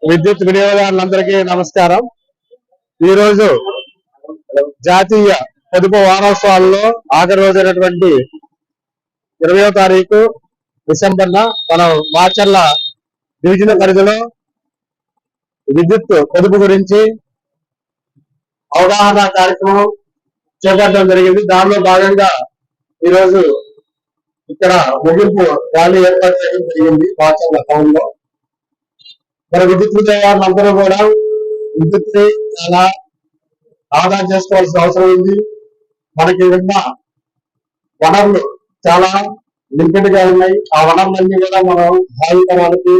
విద్యుత్ వినియోగదారులందరికీ నమస్కారం. ఈ రోజు జాతీయ పొదుపు వారోత్సవాల్లో ఆఖరి రోజైనటువంటి 20వ తారీఖు డిసెంబర్న మనం మాచర్ల డివిజన్ పరిధిలో విద్యుత్ పొదుపు గురించి అవగాహన కార్యక్రమం చేపట్టడం జరిగింది. దానిలో భాగంగా ఈరోజు ఇక్కడ ముగింపు ర్యాలీ ఏర్పాటు చేయడం జరిగింది మాచర్ల టౌన్ లో. మన విద్యుత్ వినియోగదారులందరూ కూడా విద్యుత్ ని చాలా ఆదా చేసుకోవాల్సిన అవసరం ఉంది. మనకి ఉన్న వనరులు చాలా లిమిటెడ్ గా ఉన్నాయి. ఆ వనరులన్నీ కూడా మనం భావితరాలకి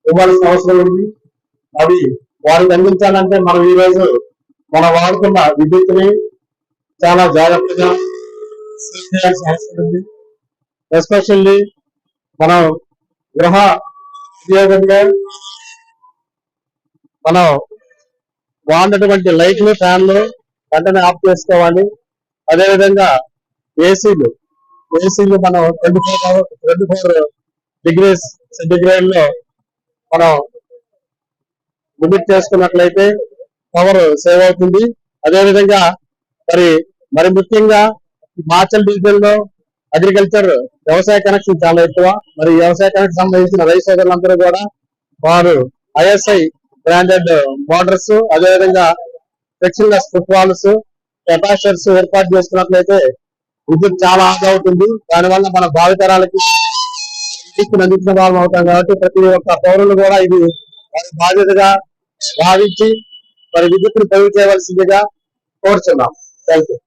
ఇవ్వాల్సిన అవసరం ఉంది. అవి వారికి అందించాలంటే మనం ఈ రోజు మనం వాడుతున్న విద్యుత్ ని చాలా జాగ్రత్తగా సేవ్ చేయాల్సిన అవసరం ఉంది. ఎస్పెషల్లీ మనం గృహ వినియోగంలో మనం వాడినటువంటి లైట్లు, ఫ్యాన్లు వెంటనే ఆఫ్ చేసుకోవాలి. అదేవిధంగా ఏసీలు మనం 24 డిగ్రీస్ సెంటిగ్రేడ్ లో మనం లిమిట్ చేసుకున్నట్లయితే పవర్ సేవ్ అవుతుంది. అదేవిధంగా మరి ముఖ్యంగా మాచల్ డివిజన్ లో అగ్రికల్చర్ వ్యవసాయ కనెక్షన్ చాలా ఎక్కువ. మరి వ్యవసాయ కనెక్షన్ సంబంధించిన రైతు సోదరులందరూ కూడా వారు ISI బ్రాండెడ్ మోటార్స్, అదేవిధంగా ఫ్లెక్సిలెస్ ఫుట్ వాల్స్, కెపాసిటర్స్ ఏర్పాటు చేసుకున్నట్లయితే విద్యుత్ చాలా ఆదా అవుతుంది. దానివల్ల మన భావితరాలకి విద్యుత్ అందించిన వాళ్ళం అవుతాం. కాబట్టి ప్రతి ఒక్క పౌరులు కూడా ఇది వారి బాధ్యతగా భావించి మరి విద్యుత్తును పొదుపు చేయవలసిందిగా కోరుచున్నాం. Thank you.